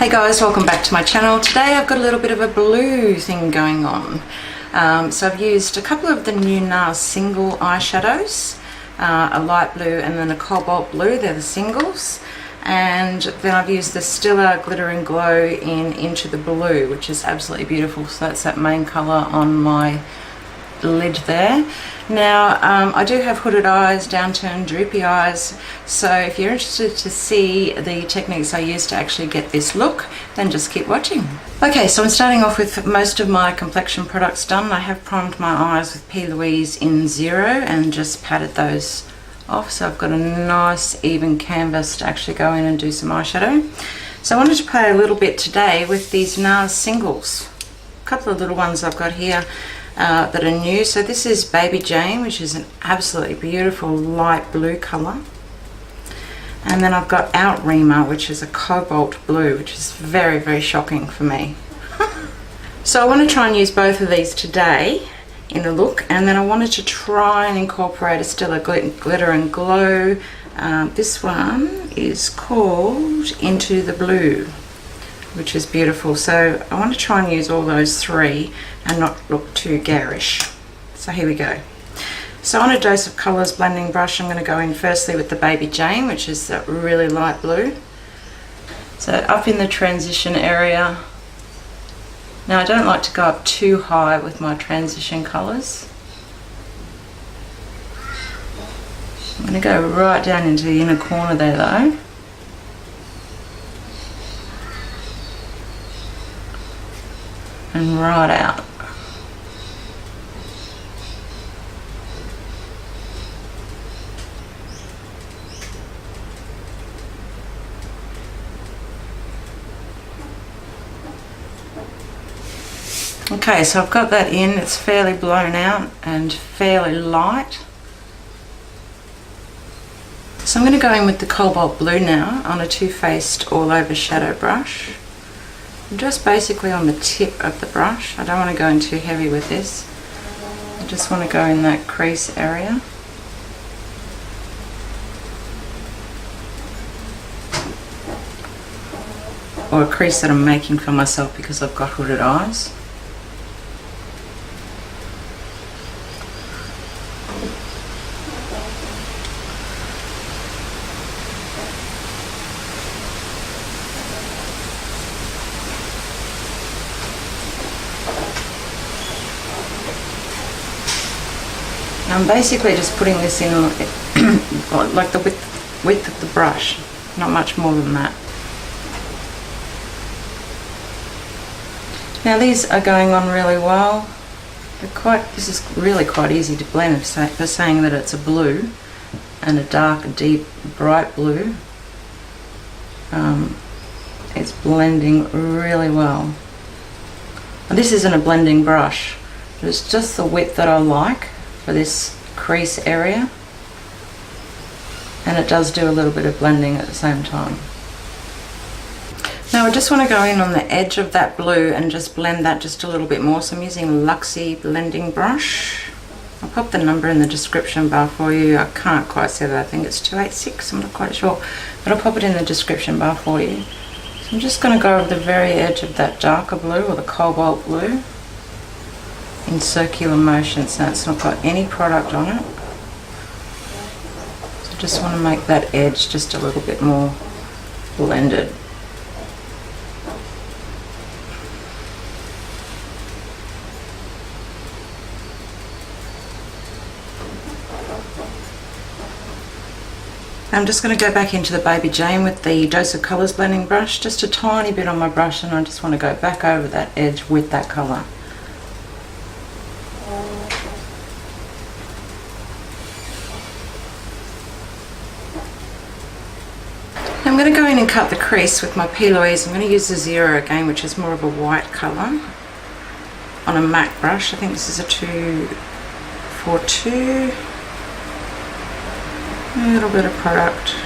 Hey guys, welcome back to my channel. Today I've got a little bit of a blue thing going on. So I've used a couple of the new Nars single eyeshadows, a light blue and then a cobalt blue, they're the singles. And then I've used the Stila Glitter Glow in Into the Blue, which is absolutely beautiful. So that's that main colour on my lid there. Now I do have hooded eyes, downturned droopy eyes, so if you're interested to see the techniques I use to actually get this look, then just keep watching. Okay, so I'm starting off with most of my complexion products done. I have primed my eyes with P.Louise in 0 and just patted those off, so I've got a nice even canvas to actually go in and do some eyeshadow. So I wanted to play a little bit today with these Nars singles. A couple of little ones I've got here that are new. So this is Baby Jane, which is an absolutely beautiful light blue colour. And then I've got Outremer, which is a cobalt blue, which is very, very shocking for me. So I want to try and use both of these today in a look, and then I wanted to try and incorporate a Stila Glitter Glow. This one is called Into the Blue, which is beautiful. So I want to try and use all those three and not look too garish. So here we go. So on a dose of colours blending brush, I'm going to go in firstly with the Baby Jane, which is that really light blue. So up in the transition area. Now I don't like to go up too high with my transition colours. I'm going to go right down into the inner corner there though. And right out. Okay, so I've got that in. It's fairly blown out and fairly light. So I'm going to go in with the cobalt blue now on a two-faced all-over shadow brush. Just basically on the tip of the brush. I don't want to go in too heavy with this. I just want to go in that crease area. Or a crease that I'm making for myself because I've got hooded eyes. I'm basically just putting this in like the width of the brush, not much more than that. Now these are going on really well. This is really quite easy to blend for saying that it's a blue and a dark, deep, bright blue. It's blending really well. And this isn't a blending brush, but it's just the width that I like for this crease area, and it does do a little bit of blending at the same time. Now I just want to go in on the edge of that blue and just blend that just a little bit more. So I'm using a Luxie blending brush. I'll pop the number in the description bar for you. I can't quite see that. I think it's 286, I'm not quite sure, but I'll pop it in the description bar for you. So I'm just going to go over the very edge of that darker blue, or the cobalt blue, in circular motion, so it's not got any product on it. So just want to make that edge just a little bit more blended. I'm just going to go back into the Baby Jane with the Dose of Colours blending brush, just a tiny bit on my brush, and I just want to go back over that edge with that colour. I'm going to go in and cut the crease with my P.Louise. I'm going to use the 0 again, which is more of a white colour, on a matte brush. I think this is a 242. A little bit of product.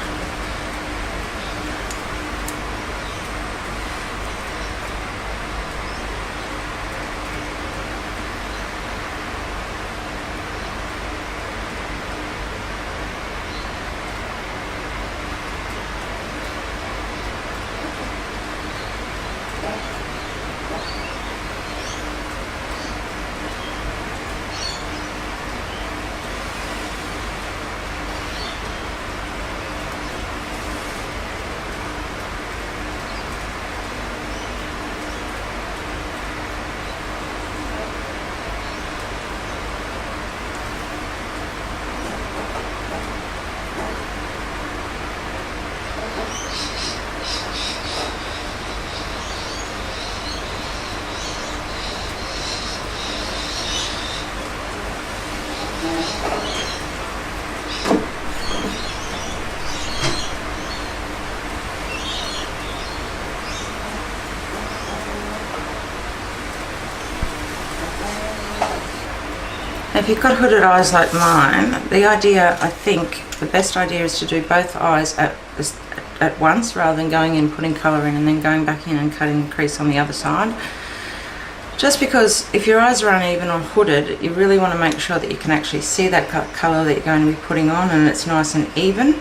If you've got hooded eyes like mine, the idea, I think, the best idea is to do both eyes at once rather than going in, putting colour in and then going back in and cutting the crease on the other side. Just because if your eyes are uneven or hooded, you really want to make sure that you can actually see that colour that you're going to be putting on and it's nice and even.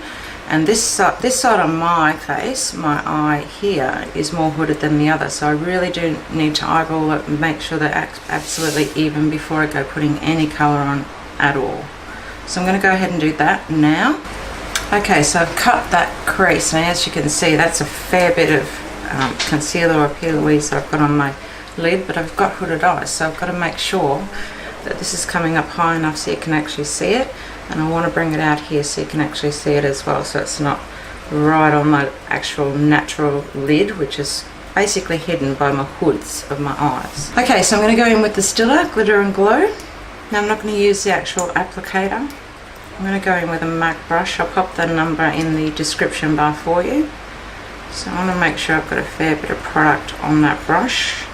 And this side on my face, my eye here, is more hooded than the other, so I really do need to eyeball it and make sure they're absolutely even before I go putting any colour on at all. So I'm going to go ahead and do that now. Okay, so I've cut that crease, and as you can see, that's a fair bit of concealer or P.Louise I've got on my lid, but I've got hooded eyes, so I've got to make sure that this is coming up high enough so you can actually see it. And I want to bring it out here so you can actually see it as well, so it's not right on my actual natural lid, which is basically hidden by my hoods of my eyes. Okay, so I'm going to go in with the Stila Glitter and Glow. Now I'm not going to use the actual applicator. I'm going to go in with a Marc brush. I'll pop the number in the description bar for you. So I want to make sure I've got a fair bit of product on that brush.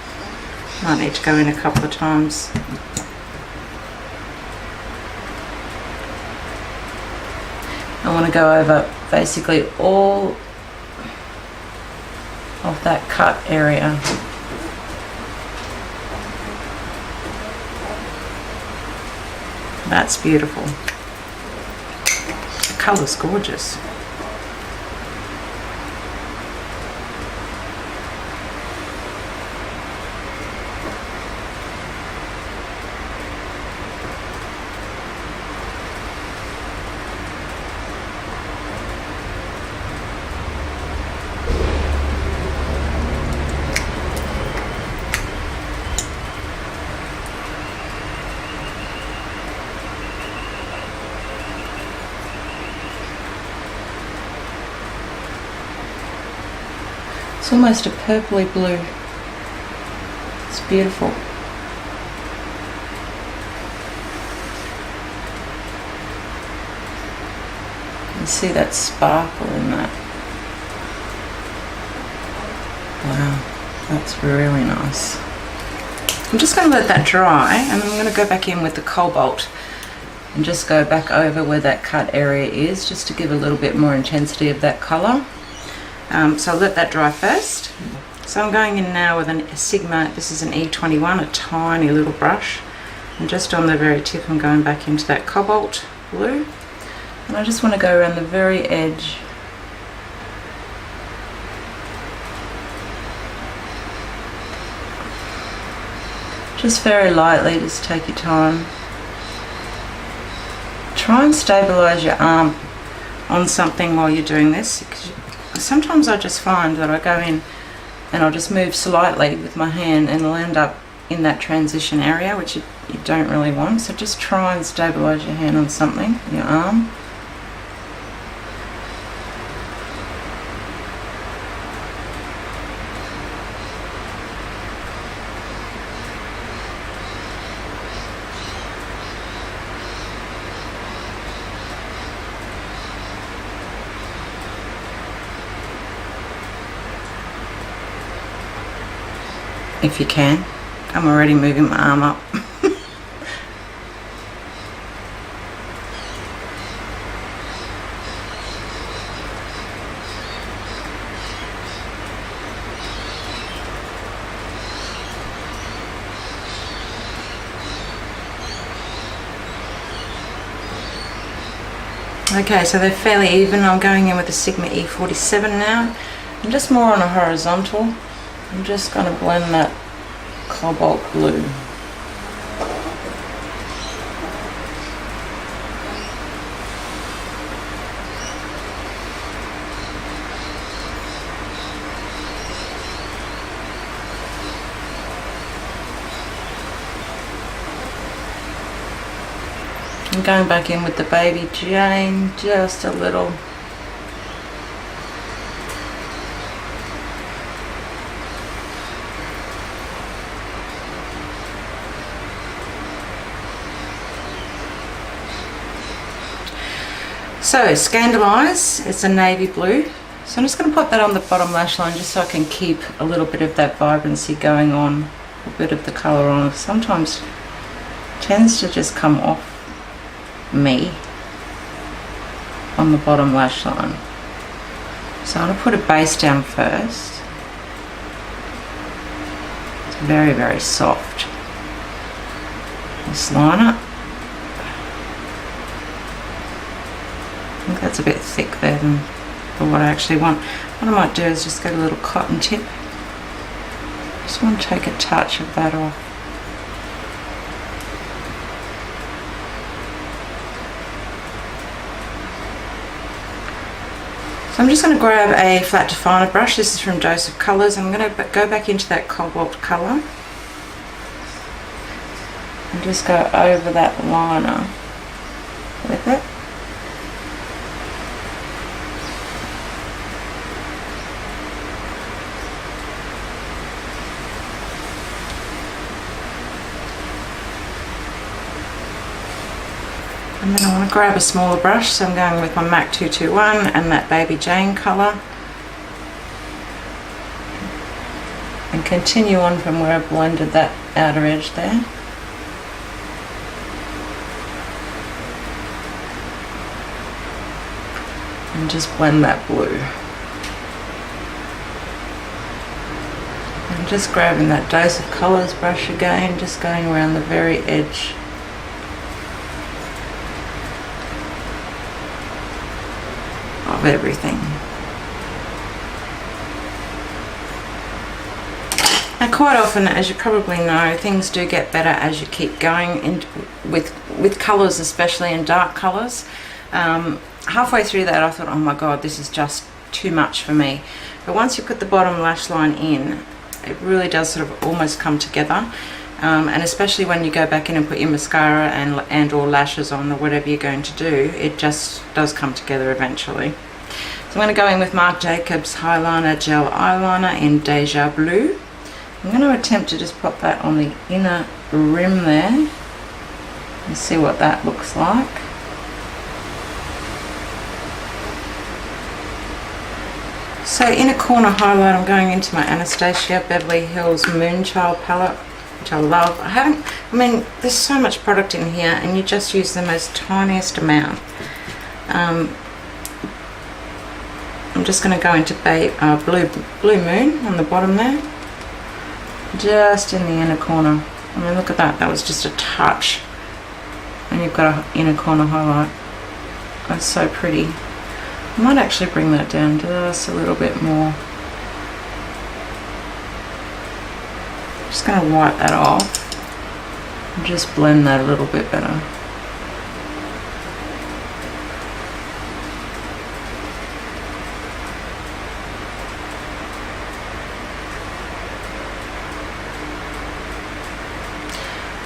Might need to go in a couple of times. I want to go over basically all of that cut area. That's beautiful. The colour's gorgeous. It's almost a purpley blue. It's beautiful. You can see that sparkle in that. Wow, that's really nice. I'm just going to let that dry, and then I'm going to go back in with the Cobalt and just go back over where that cut area is, just to give a little bit more intensity of that colour. So I'll let that dry first. So I'm going in now with a Sigma, this is an E21, a tiny little brush, and just on the very tip I'm going back into that Cobalt blue, and I just want to go around the very edge. Just very lightly, just take your time. Try and stabilise your arm on something while you're doing this. Sometimes I just find that I go in and I'll just move slightly with my hand and it'll end up in that transition area, which you don't really want. So just try and stabilise your hand on something, your arm. If you can. I'm already moving my arm up. Okay, so they're fairly even. I'm going in with the Sigma E47 now, and just more on a horizontal. I'm just going to blend that cobalt blue. I'm going back in with the Baby Jane, just a little. So Scandalise, it's a navy blue. So I'm just going to put that on the bottom lash line just so I can keep a little bit of that vibrancy going on, a bit of the colour on. Sometimes it tends to just come off me on the bottom lash line. So I'm going to put a base down first. It's very, very soft. This liner. I think that's a bit thick there than for what I actually want. What I might do is just get a little cotton tip. Just want to take a touch of that off. So I'm just going to grab a flat definer brush. This is from Dose of Colours. I'm going to go back into that cobalt colour and just go over that liner with it. And then I want to grab a smaller brush, so I'm going with my MAC 221 and that Baby Jane colour. And continue on from where I blended that outer edge there. And just blend that blue. And just grabbing that Dose of Colours brush again, just going around the very edge. Of everything. Now quite often, as you probably know, things do get better as you keep going with colours, especially in dark colours. Halfway through that I thought, oh my god, this is just too much for me. But once you put the bottom lash line in, it really does sort of almost come together. And especially when you go back in and put your mascara and or lashes on or whatever you're going to do, it just does come together eventually. So I'm going to go in with Marc Jacobs Highliner Gel Eyeliner in Deja Blue. I'm going to attempt to just pop that on the inner rim there and see what that looks like. So inner corner highlight, I'm going into my Anastasia Beverly Hills Moonchild palette, which I love. I mean, there's so much product in here and you just use the most tiniest amount. I'm just going to go into Blue Moon on the bottom there, just in the inner corner. I mean, look at that, that was just a touch. And you've got an inner corner highlight. That's so pretty. I might actually bring that down just a little bit more. Just going to wipe that off and just blend that a little bit better.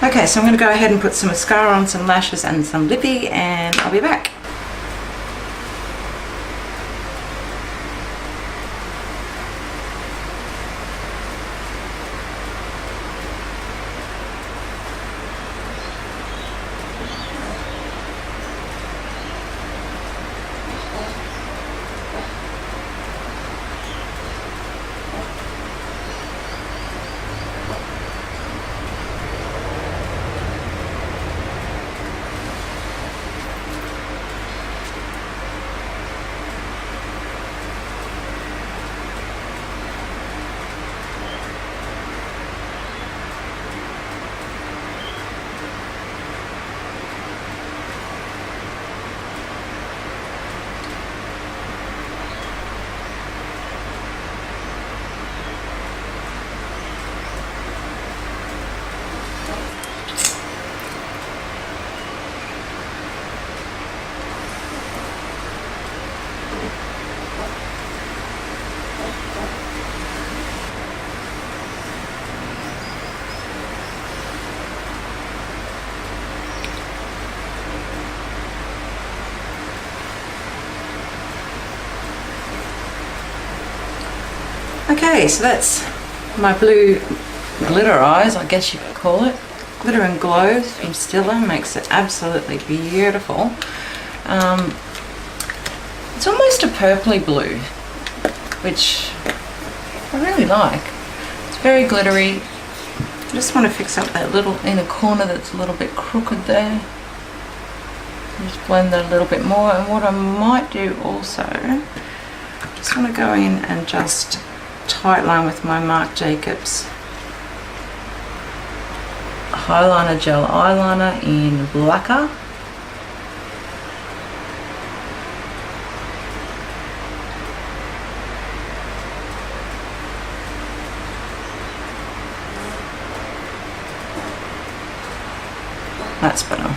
Okay, so I'm going to go ahead and put some mascara on, some lashes and some lippie, and I'll be back. Okay, so that's my blue glitter eyes, I guess you could call it. Glitter and Glow from Stila makes it absolutely beautiful. It's almost a purpley blue, which I really like. It's very glittery. I just want to fix up that little inner corner that's a little bit crooked there. Just blend that a little bit more, and what I might do also, just want to go in and just tight line with my Marc Jacobs Highliner gel eyeliner in Blacquer. That's better.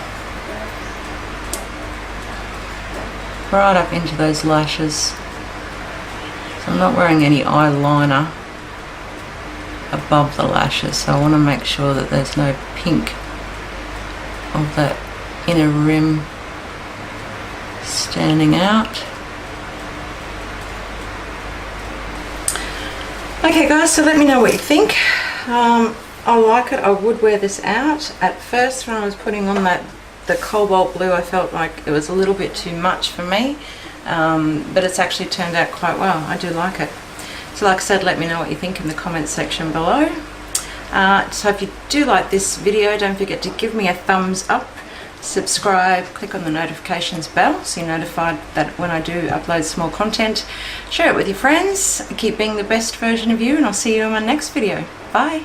Right up into those lashes. So I'm not wearing any eyeliner above the lashes, so I want to make sure that there's no pink of that inner rim standing out. Okay guys, so let me know what you think. I like it. I would wear this out. At first when I was putting on the cobalt blue, I felt like it was a little bit too much for me, but it's actually turned out quite well. I do like it. So like I said, let me know what you think in the comments section below. So if you do like this video, don't forget to give me a thumbs up, subscribe, click on the notifications bell so you're notified that when I do upload some more content. Share it with your friends, keep being the best version of you, and I'll see you in my next video. Bye.